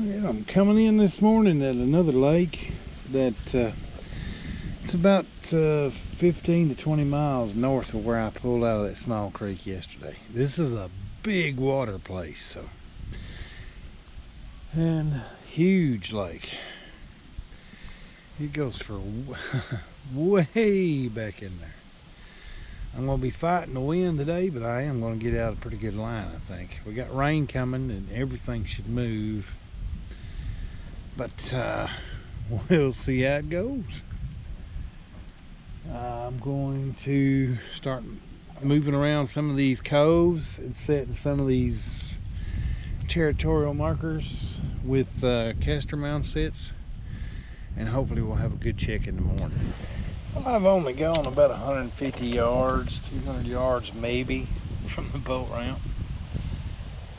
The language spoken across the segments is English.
Yeah, I'm coming in this morning at another lake that it's about 15 to 20 miles north of where I pulled out of that small creek yesterday. This is a big water place, and huge lake. It goes for way back in there. I'm going to be fighting the wind today, but I am going to get out a pretty good line, I think. We got rain coming and everything should move. But we'll see how it goes. I'm going to start moving around some of these coves and setting some of these territorial markers with castor mound sets. And hopefully we'll have a good check in the morning. Well, I've only gone about 150 yards, 200 yards maybe from the boat ramp.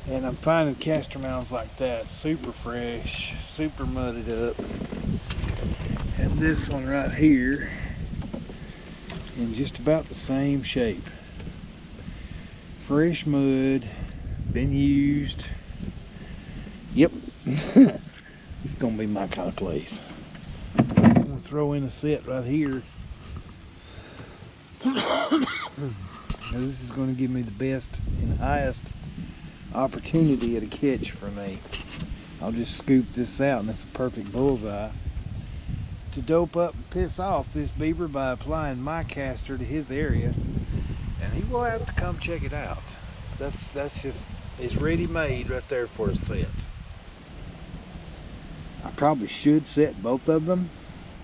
And I'm finding castor mounds like that, super fresh, super mudded up. And this one right here, in just about the same shape. Fresh mud, been used. Yep, it's gonna be my kind of place. I'm gonna throw in a set right here. This is gonna give me the best and highest opportunity at a catch for me. I'll just scoop this out and it's a perfect bullseye to dope up and piss off this beaver by applying my caster to his area, and he will have to come check it out. That's just, it's ready made right there for a set. I probably should set both of them,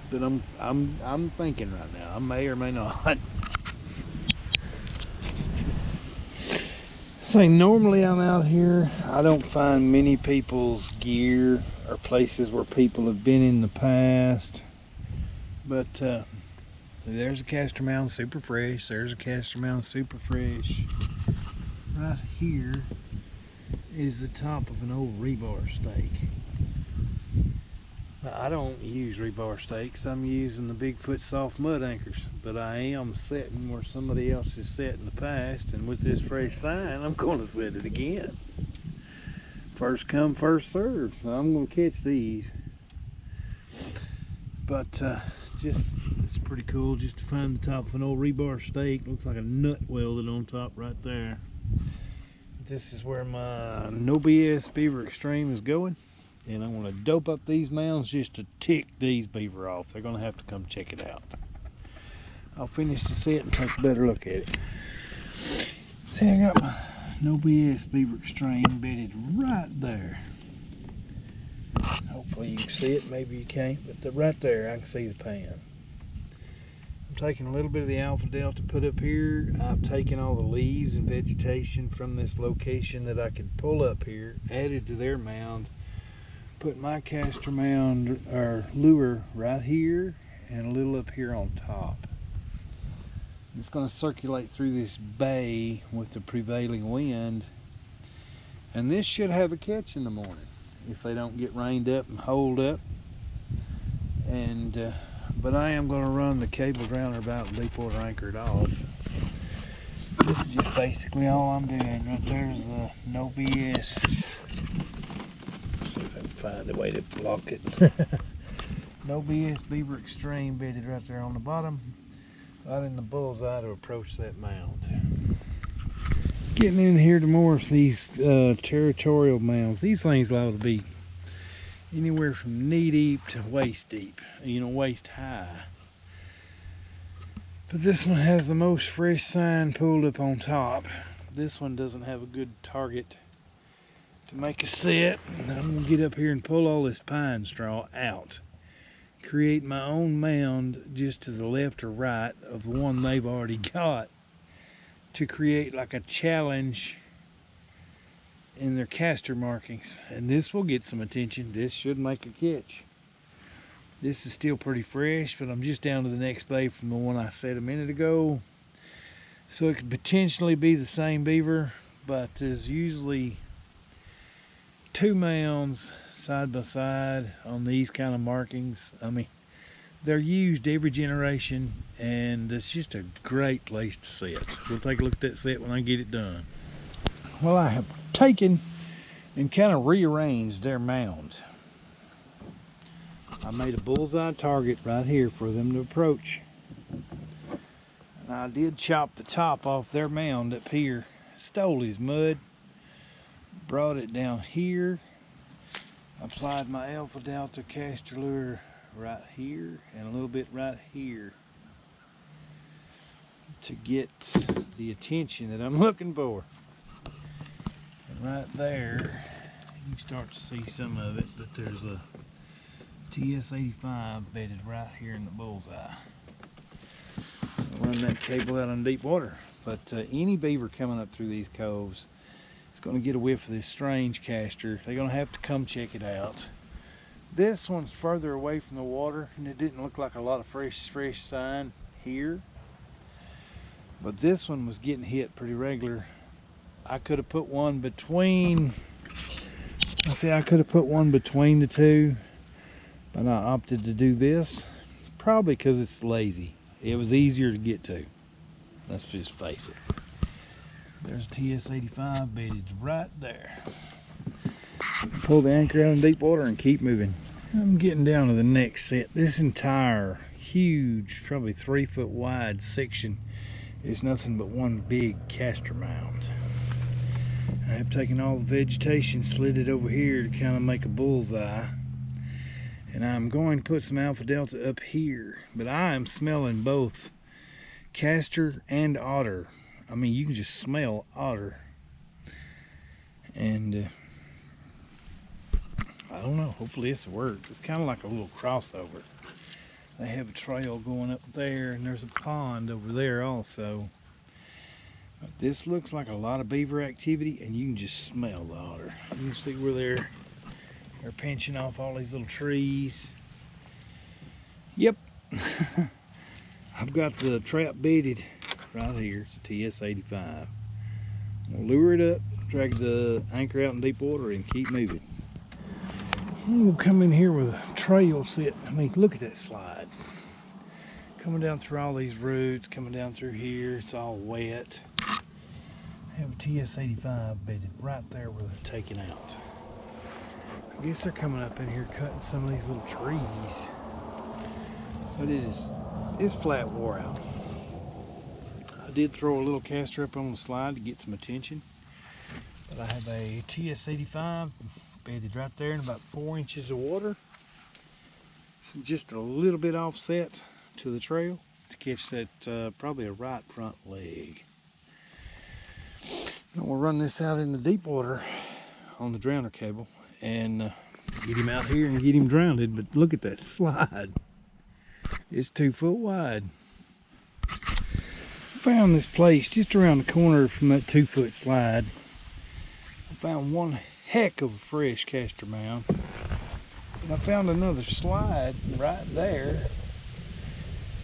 but I'm thinking right now I may or may not. So normally I'm out here, I don't find many people's gear or places where people have been in the past. But there's a castor mound, super fresh. There's a castor mound, super fresh. Right here is the top of an old rebar stake. Now, I don't use rebar stakes. I'm using the Bigfoot soft mud anchors, but I am setting where somebody else has set in the past, and with this fresh sign, I'm going to set it again. First come, first serve. So I'm going to catch these. But just, it's pretty cool just to find the top of an old rebar stake. Looks like a nut welded on top right there. This is where my No BS Beaver Extreme is going. And I'm going to dope up these mounds just to tick these beaver off. They're going to have to come check it out. I'll finish the set and take a better look at it. See, I got my No BS Beaver Extreme bedded right there. Hopefully you can see it, maybe you can't, but right there I can see the pan. I'm taking a little bit of the Alpha Delta put up here. I've taken all the leaves and vegetation from this location that I could pull up here, added to their mound, put my castor mound or lure right here and a little up here on top. It's going to circulate through this bay with the prevailing wind, and this should have a catch in the morning if they don't get rained up and holed up. And but I am going to run the cable roundabout and deep water anchored off. This is just basically all I'm doing. Right there's the No BS. Find a way to block it. No BS Beaver Extreme bedded right there on the bottom, right in the bullseye to approach that mound. Getting in here to more of these territorial mounds. These things ought to be anywhere from knee deep to waist deep, waist high. But this one has the most fresh sign pulled up on top. This one doesn't have a good target to make a set. I'm going to get up here and pull all this pine straw out. Create my own mound just to the left or right of the one they've already got to create like a challenge in their castor markings. And this will get some attention. This should make a catch. This is still pretty fresh, but I'm just down to the next bay from the one I set a minute ago. So it could potentially be the same beaver, but there's usually two mounds side by side on these kind of markings. I mean, they're used every generation, and it's just a great place to set. We'll take a look at that set when I get it done. Well, I have taken and kind of rearranged their mound. I made a bullseye target right here for them to approach. And I did chop the top off their mound up here, stole his mud, brought it down here, applied my Alpha Delta caster lure right here and a little bit right here to get the attention that I'm looking for. And right there, you can start to see some of it, but there's a TS-85 bedded right here in the bullseye. I'll run that cable out on deep water, but any beaver coming up through these coves is going to get a whiff of this strange caster. They're going to have to come check it out. This one's further away from the water, and it didn't look like a lot of fresh sign here. But this one was getting hit pretty regular. I could have put one between, I could have put one between the two, but I opted to do this, probably because it's lazy. It was easier to get to. Let's just face it. There's a TS-85 bedded right there. Pull the anchor out in deep water and keep moving. I'm getting down to the next set. This entire huge, probably 3 foot wide section is nothing but one big caster mound. I have taken all the vegetation, slid it over here to kind of make a bullseye. And I'm going to put some Alpha Delta up here. But I am smelling both caster and otter. I mean, you can just smell otter. And I don't know, hopefully this works. It's kind of like a little crossover. They have a trail going up there, and there's a pond over there also. But this looks like a lot of beaver activity, and you can just smell the otter. You can see where they're pinching off all these little trees. Yep. I've got the trap bedded right here. It's a TS-85. We'll lure it up, drag the anchor out in deep water, and keep moving. We'll come in here with a trail set. I mean, look at that slide. Coming down through all these roots, coming down through here. It's all wet. I have a TS-85 bedded right there where they're taking out. I guess they're coming up in here cutting some of these little trees. But it's flat wore out. I did throw a little caster up on the slide to get some attention. But I have a TS-85 bedded right there in about 4 inches of water. It's just a little bit offset to the trail to catch that probably a right front leg. Now we'll run this out in the deep water on the drowner cable and get him out here and get him drowned. But look at that slide. It's 2 foot wide. Found this place just around the corner from that 2 foot slide. I found one heck of a fresh caster mound. And I found another slide right there.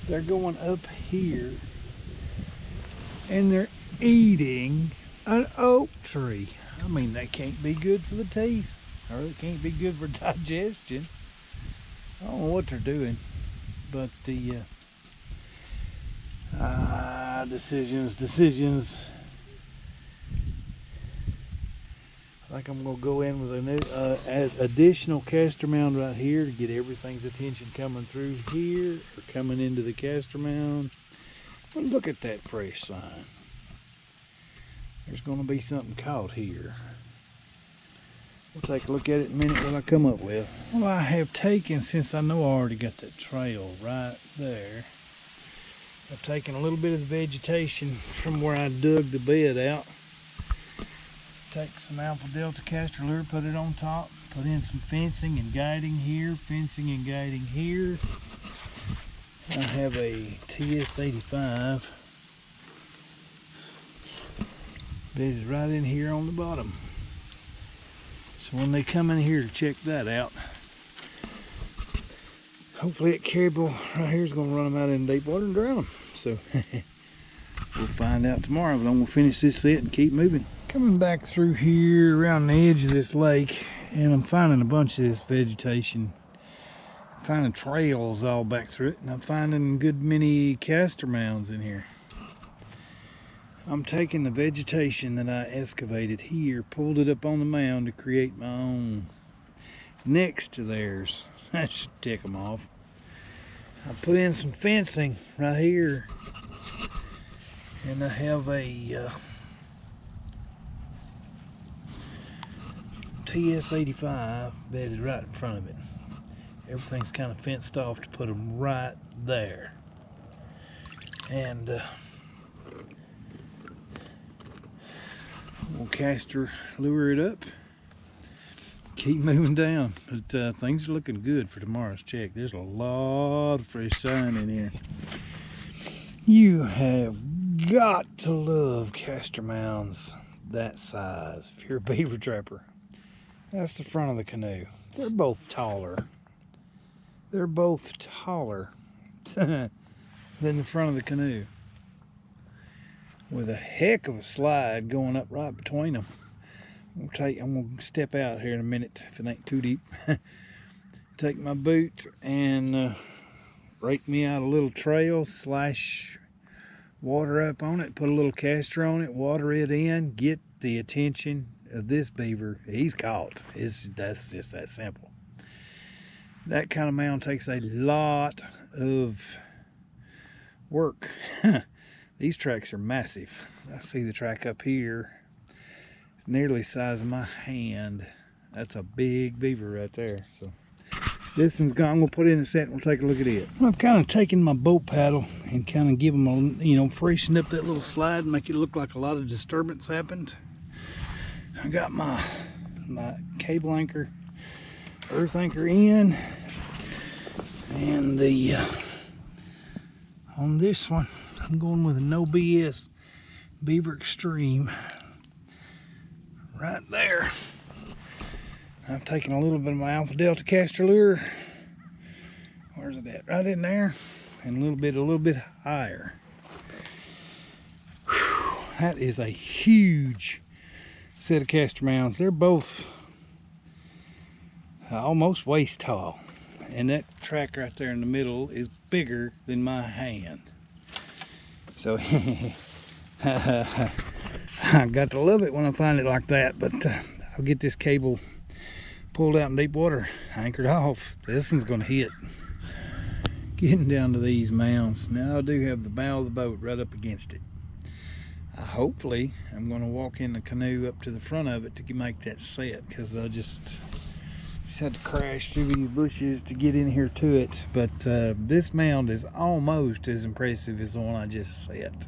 They're going up here and they're eating an oak tree. I mean, that can't be good for the teeth, or it can't be good for digestion. I don't know what they're doing, but the decisions. I think I'm going to go in with a new additional caster mound right here to get everything's attention coming through here or coming into the caster mound. But look at that fresh sign. There's going to be something caught here. We'll take a look at it in a minute what I come up with. Well, I have taken, since I know I already got that trail right there, I've taken a little bit of the vegetation from where I dug the bed out. Take some Alpha Delta caster lure, put it on top, put in some fencing and guiding here, fencing and guiding here. I have a TS-85 bedded right in here on the bottom. So when they come in here to check that out, hopefully that caribou right here is going to run them out in deep water and drown them. So we'll find out tomorrow, but I'm going to finish this set and keep moving. Coming back through here around the edge of this lake, and I'm finding a bunch of this vegetation. I'm finding trails all back through it, and I'm finding a good many caster mounds in here. I'm taking the vegetation that I excavated here, pulled it up on the mound to create my own next to theirs. That should tick them off. I put in some fencing right here, and I have a TS-85 bedded right in front of it. Everything's kind of fenced off to put them right there. And we'll caster lure it up, keep moving down. But things are looking good for tomorrow's check. There's a lot of fresh sign in here. You have got to love caster mounds that size if you're a beaver trapper. That's the front of the canoe. They're both taller. They're both taller than the front of the canoe, with a heck of a slide going up right between them. I'm gonna step out here in a minute if it ain't too deep. Take my boot and rake me out a little trail, slash water up on it, put a little caster on it, water it in, get the attention of this beaver. He's caught. That's just that simple. That kind of mound takes a lot of work. These tracks are massive. I see the track up here. It's nearly the size of my hand. That's a big beaver right there. So this one's gone. I'm gonna put it in a set and we'll take a look at it. I've kind of taken my boat paddle and kind of give them a, freshen up that little slide and make it look like a lot of disturbance happened. I got my cable anchor, earth anchor in, and the on this one I'm going with a no BS Beaver Extreme right there. I've taken a little bit of my Alpha Delta caster lure. Where's it at? Right in there, and a little bit higher. Whew, that is a huge set of caster mounds. They're both almost waist tall, and that track right there in the middle is bigger than my hand. So I got to love it when I find it like that. But I'll get this cable pulled out in deep water, anchored off. This one's gonna hit. Getting down to these mounds now. I do have the bow of the boat right up against it. Hopefully I'm going to walk in the canoe up to the front of it to make that set, because I just had to crash through these bushes to get in here to it. But this mound is almost as impressive as the one I just set.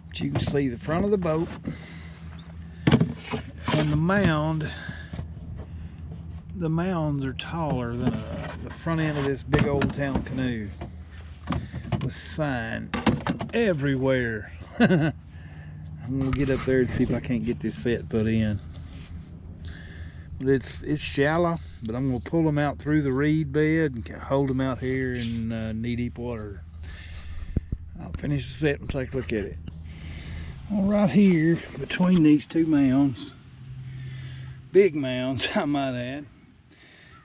But you can see the front of the boat and the mound. The mounds are taller than the front end of this big old town canoe, with sign everywhere. I'm gonna get up there and see if I can't get this set put in. But it's shallow, but I'm gonna pull them out through the reed bed and hold them out here in knee deep water. I'll finish the set and take a look at it. Well, right here between these two mounds, big mounds I might add,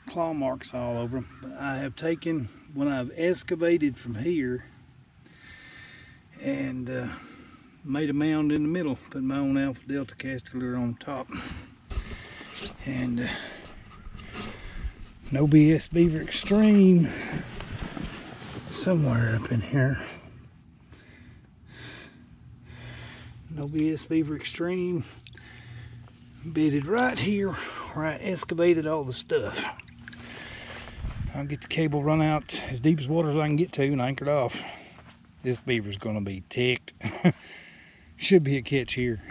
claw marks all over them. But I have taken, when I've excavated from here and made a mound in the middle, put my own Alpha Delta caster lure on top, and no BS Beaver Extreme somewhere up in here. No BS Beaver Extreme bedded right here where I excavated all the stuff. I'll get the cable run out as deep as water as I can get to and anchored off. This beaver's gonna be ticked. Should be a catch here.